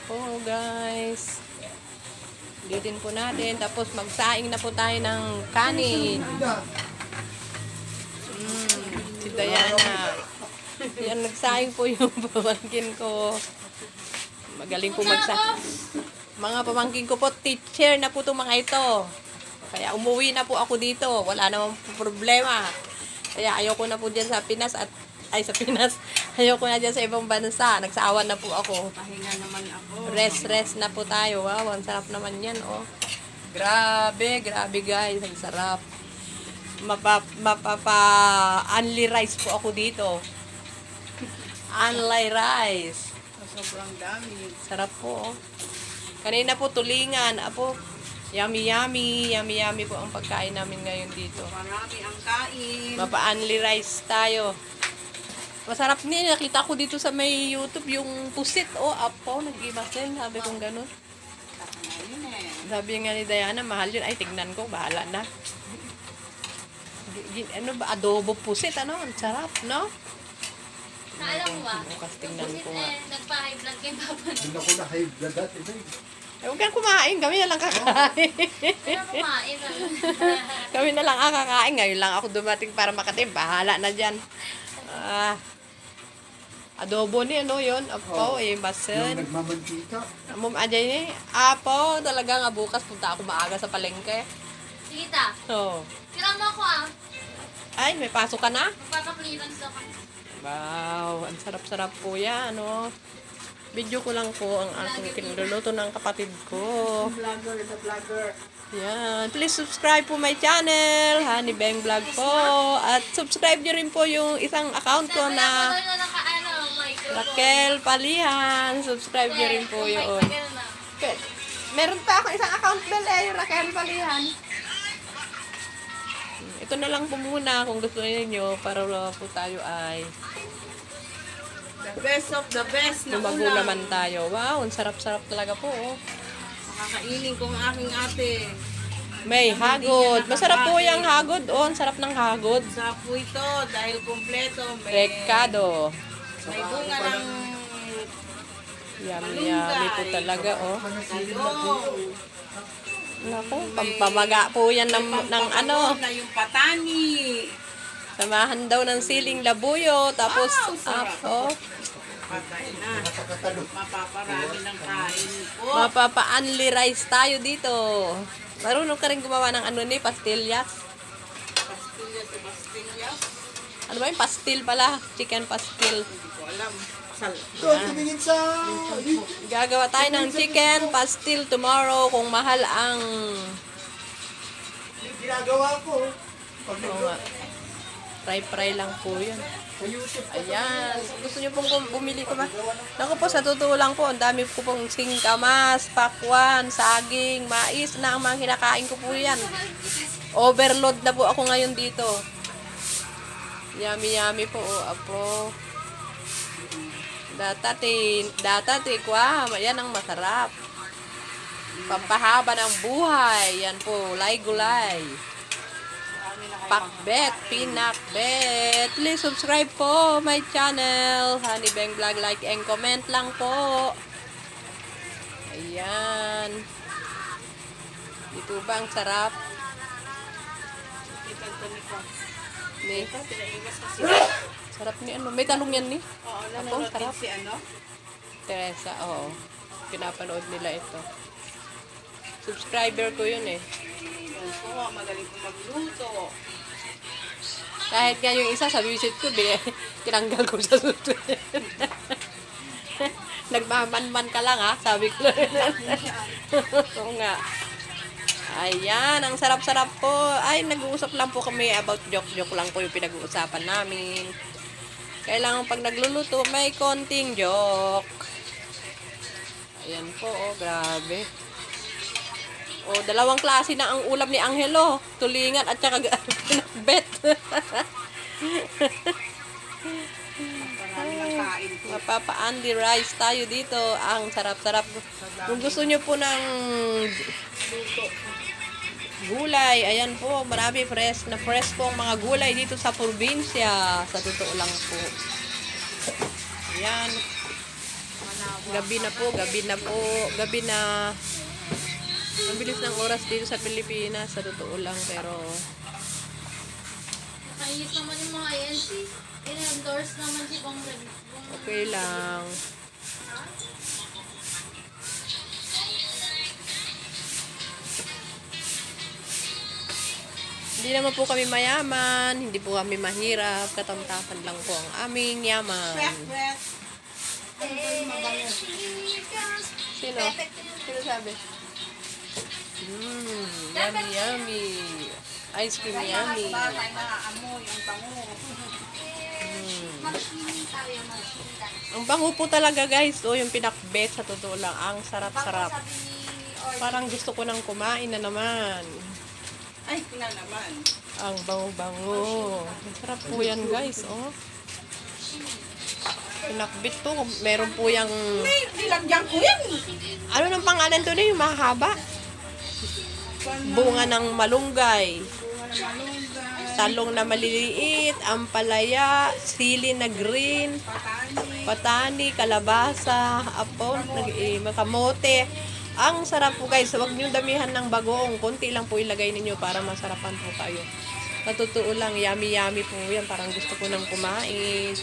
po guys. Liutin po natin. Tapos magsaing na po tayo ng kanin. Si Diana. Yan, nagsaing po yung pamangkin ko. Magaling po mga pamangkin ko po, teacher na po itong mga ito. Kaya umuwi na po ako dito. Wala namang problema. Kaya ayoko na po dyan sa Pinas sa Pinas. Ayoko na dyan sa ibang bansa. Nagsaawan na po ako. Pahinga naman ako. Rest na po tayo. Wow, ang sarap naman yan, oh. Grabe guys. Ang sarap. Only rice po ako dito. Only rice. Sobrang dami. Sarap po, oh. Kanina po tulingan. Apo, yummy po ang pagkain namin ngayon dito. Marami ang kain. Only rice tayo. Masarap niya. Nakita ko dito sa may YouTube yung pusit. Oh, apo, nag-iba din. Sabi kong ganun. Sabi nga ni Diana, mahal yun. Ay, tignan ko. Bahala na. Ano ba? Adobo pusit. Ano? Ang sarap, no? Alam mo ba? Bukas tingnan ko nga. Nagpa-high blood kay Papa. Hindi ako na high blood dati. Huwag kang kumain. Kami na lang kakain. Pero kumain. Kami na lang ang kakain. Ngayon lang ako dumating para makatim. Bahala na dyan. Adobo ni ano yun? Apo, Yung basen. nagmamantika. Mum, ajay ni. Apo, talaga nga bukas punta ako maaga sa palengke. Sige ta. So, Tira mo ako ah. ay, may pasok ka na? Magpapakliran ako. Wow, ang sarap-sarap po yan, no? Video ko lang po ang aking kinluluto ng kapatid ko. The vlogger. Yan. Please subscribe po my channel, Honey Beng Vlog po. At subscribe nyo rin po yung isang account ko na Raquel Palihan. Subscribe nyo rin po yun. Meron pa ako isang account bell yung Raquel Palihan. Ito na lang po muna kung gusto niyo para po tayo ay The best of the best na lumago ulam. naman tayo. Wow, ang sarap-sarap talaga po. Oh. Makakainin ko ang aking ate. May hagod. Masarap po yung hagod. Oh, ang sarap ng hagod. Sa po ito dahil kumpleto. May Rekado. bunga ng Yummy po talaga, oh. talong. Naku, pampamaga po yan ng ano. Na yung patani. Samahan daw ng siling labuyo. Tapos, Wow, sarap. oh, Patay na. Mapaparami ng kain po. mapapa-only rice tayo dito. Marunong ka rin gumawa ng ano ni, pastillas. Pastillas o pastillas. Ano ba yung pastil pala? Chicken pastil. Hindi ko alam. Sal. Doon, tumingin sa... Gagawa tayo ng chicken pastil tomorrow kung mahal ang... Yung ginagawa ko. Pag Oo nga. Fry lang po yun. Ayan. Gusto nyo pong bumili ko ba? Naku po, sa totoo lang po, ang dami po pong singkamas, pakwan, saging, mais na ang mga kinakain ko po yan. Overload na po ako ngayon dito. Yummy po, apo. Datati, kwa, yan ang masarap. Pampahaba ng buhay. Yan po, gulay. Pakbet, pinakbet. Please subscribe po my channel. Honey Beng Vlog, like and comment lang po. Ayan. Dito ba ang sarap? Ni, sarap ni ano. May talong yan ni. Oo, Ako, nanonood sarap. din si ano? Teresa, oo. Pinapanood nila ito. Subscriber ko yun eh. Yan po, magaling po magluto. Kahit nga yung isa sa visit ko, tinanggal ko sa susunod. Nagmamanman ka lang ha, sabi ko. Oo nga. Ayan, ang sarap-sarap po. Ay, nag-uusap lang po kami about joke-joke lang po yung pinag-uusapan namin. Kailangan pag nagluluto, may konting joke. Ayan po, oh, grabe. O, dalawang klase na ang ulam ni Angelo. Tulingan at saka pinakbet. Marami ng kain po. Mapapa-Andy rice tayo dito. Ang sarap-sarap. Kung gusto nyo po ng gulay, ayan po, marami fresh po ang mga gulay dito sa probinsya. Sa totoo lang po. Ayan. Gabi na po, gabi na po, gabi na. Ang bilis ng oras dito sa Pilipinas, sa totoo lang, pero Nakainis naman yung mga LC. In-endorse naman si Bang Red. okay lang. Hindi naman po kami mayaman, hindi po kami mahirap, katamtaman lang po ang aming yaman. Pwet. Sino? Sino sabi? Yummy, yummy. Ice cream yummy. Bagay na amoy, ang bango. Mag-swimming tayo, mag-swimming tayo. Ang bango po talaga guys, oh, yung pinakbet sa totoo lang, ang sarap-sarap. Sabi ni Orly. Parang gusto ko nang kumain na naman. Ay, na naman. Ang bango-bango. Ang sarap po yan guys, oh. Pinakbet to, meron po yung, Nilagyan ko yan. ano ng pangalan to na yung mahaba? Bunga ng malunggay. Talong na maliliit, ampalaya, sili na green, patani, kalabasa, apon, kamote. Ang sarap po guys. Huwag niyo damihan ng bagoong. Konti lang po ilagay ninyo para masarapan po kayo. Patotoo lang, yummy-yummy po yan. Parang gusto ko nang kumain.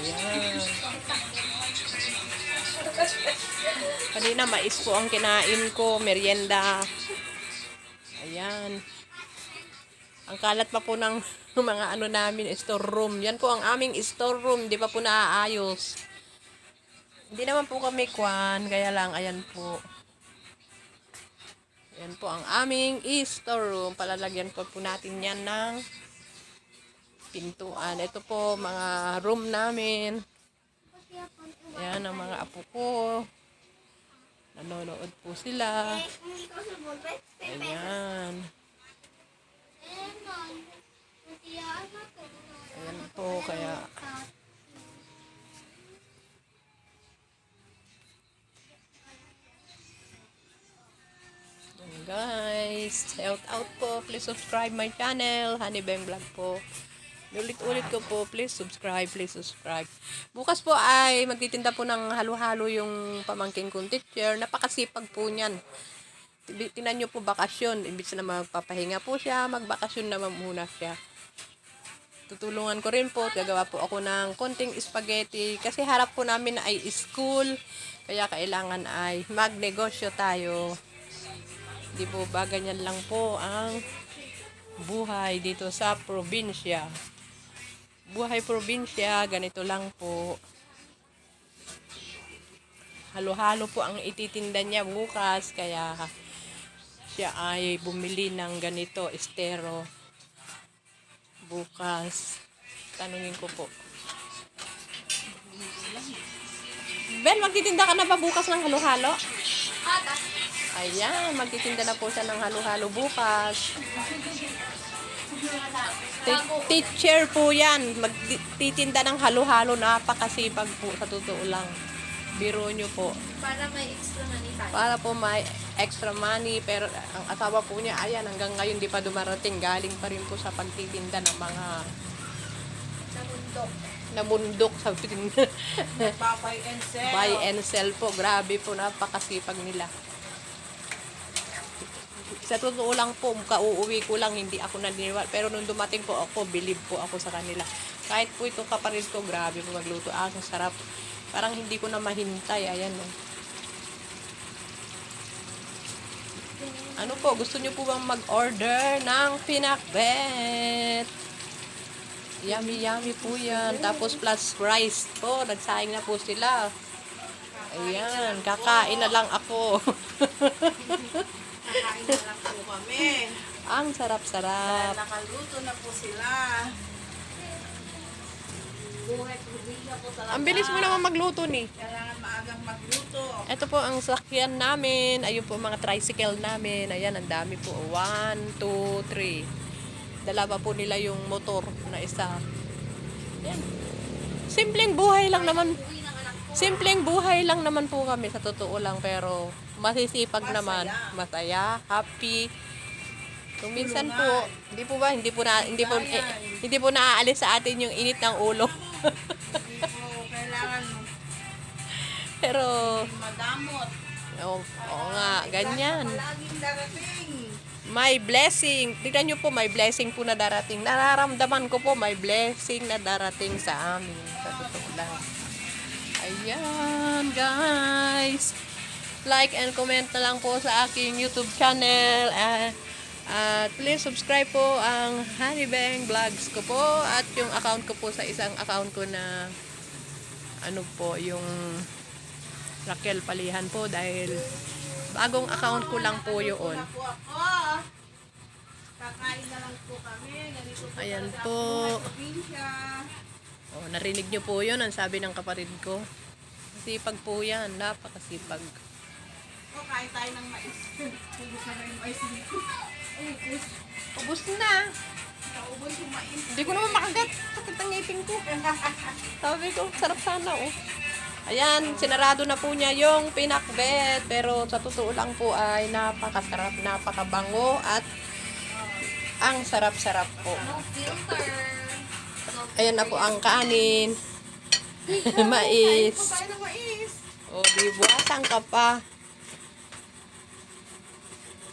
Ayan. Kanina mais po ang kinain ko, merienda. Ayan. Ang kalat pa po ng mga ano namin, store room. Yan po ang aming store room, di pa po naaayos. Hindi naman po kami kwan, kaya lang, ayan po. Ayan po ang aming store room. Palalagyan po natin yan ng pintuan. Ito po, mga room namin. Ayan, ang mga apo ko. Nanonood po sila. Ayan. Ayan po, kaya ayan guys, shout out po. Please subscribe my channel, Honey Bang Vlog po. Ulit-ulit ko po, please subscribe, please subscribe. Bukas po ay magtitinda po ng halo-halo yung pamangking kong teacher. Napakasipag po niyan. Tinan nyo po bakasyon. Imbis na magpapahinga po siya, magbakasyon naman muna siya. Tutulungan ko rin po. Gagawa po ako ng konting spaghetti. Kasi harap po namin ay school. Kaya kailangan ay magnegosyo tayo. Di po ba ganyan lang po ang buhay dito sa probinsya. Buhay probinsya, ganito lang po. Halo-halo po ang ititinda niya bukas, kaya siya ay bumili ng ganito, estero. Bukas. Tanungin ko po. Ben, magtitinda ka na ba bukas ng halo-halo? Ayan, magtitinda na po siya ng halo-halo bukas. Teacher po yan. Magtitinda ng halo-halo. Napakasipag po. Sa totoo lang. Biro nyo po. Para may extra money tayo. Para po may extra money. Pero ang asawa po niya, ayan, hanggang ngayon di pa dumarating. Galing pa rin po sa pagtitinda ng mga namundok sa Buy and sell. buy and sell po. Grabe po. Napakasipag nila. Sa totoo lang po, kauuwi ko lang, hindi ako naniniwala. Pero nung dumating po ako, believe po ako sa kanila. Kahit po itong kapatid ko, grabe po magluto. Ang sarap. Parang hindi ko na mahintay. Ayan o. Ano po, gusto nyo po bang mag-order ng pinakbet? Yummy, yummy po yan. Tapos plus rice po. Nagsaing na po sila. Ayan, kakain na lang ako. Kakain na lang po kami. Ang sarap-sarap. Nakaluto na po sila. Buhay probinsya po talaga. Ang bilis mo naman magluto ni. Kailangan maagang magluto. Ito po ang sakyan namin. Ayun po mga tricycle namin. Ayan, ang dami po. 1, 2, 3. Dalawa po nila yung motor na isa. Ayan. Simpleng buhay lang naman. Simpleng buhay lang naman po kami sa totoo lang. Pero masisipag naman. Masaya, happy. Kung minsan po, hindi po naaalis sa atin yung init ng ulo. Hindi po kailangan Pero, madamot. oo nga, ganyan. Palaging darating. May blessing. Tignan nyo po, may blessing po na darating. Nararamdaman ko po, may blessing na darating sa amin. Sa totoo lang. Ayan, guys. Like and comment na lang po sa aking YouTube channel. At please subscribe po ang Honeybang Vlogs ko po. At yung account ko po sa isang account ko na ano po, yung Raquel Palihan po dahil bagong account ko lang po yun. Na po ako. Kakain na lang po kami. Ganito po Ayan talaga po. ang buhay probinsya. Oh, narinig nyo po yun, ang sabi ng kapatid ko. Sipag po yan, napakasipag. O, kain tayo ng mais. Ubus na ba yung mais dito? Ubus. Ubus na. Naubos yung mais. Hindi ko naman makagat. Sakit ang ngipin ko. Sabi ko, sarap sana oh. Ayan, sinarado na po niya yung pinakbet. Pero sa totoo lang po ay napakasarap, napakabango at ang sarap-sarap po. No filter. Ayan na po ang kanin. Kain Mais. po tayo ng mais. O, di ba? Saan ka pa?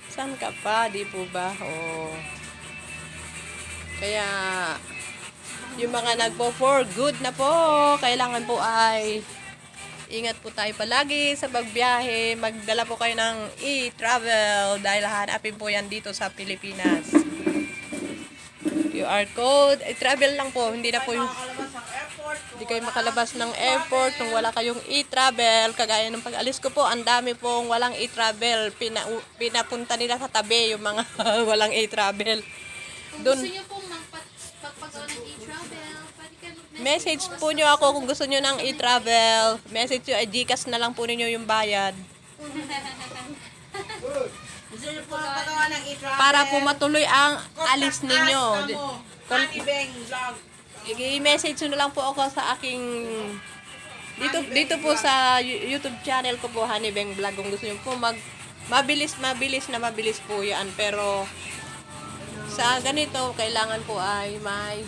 Saan ka pa? Di po ba? O. Kaya, yung mga nagpo-for good na po, kailangan po ay ingat po tayo palagi sa pagbiyahe. Magdala po kayo ng e-travel dahil hanapin po yan dito sa Pilipinas. QR code. E-travel lang po. Hindi na po yung... Makakalabas ng airport. Hindi kayo makalabas ng airport kung wala kayong e-travel. Kagaya ng pag-alis ko po, ang dami pong walang e-travel. Pinapunta nila sa tabi yung mga walang e-travel. Kung Dun, gusto nyo pong magpagawa ng e-travel, pwede kayo message po nyo ako kung gusto nyo ng e-travel. Message nyo, Gcash na lang po ninyo yung bayad. Gusto niyo po magpagawa ng e-travel? Para po matuloy ang alis ninyo. Honeybang Vlog. I-message nyo na lang po ako sa aking... Dito po sa YouTube channel ko po, Honeybang Vlog. Kung gusto nyo po mabilis po yan. Pero sa ganito, kailangan po ay may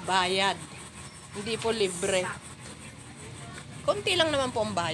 bayad. Hindi po libre. Konti lang naman po ang bayad.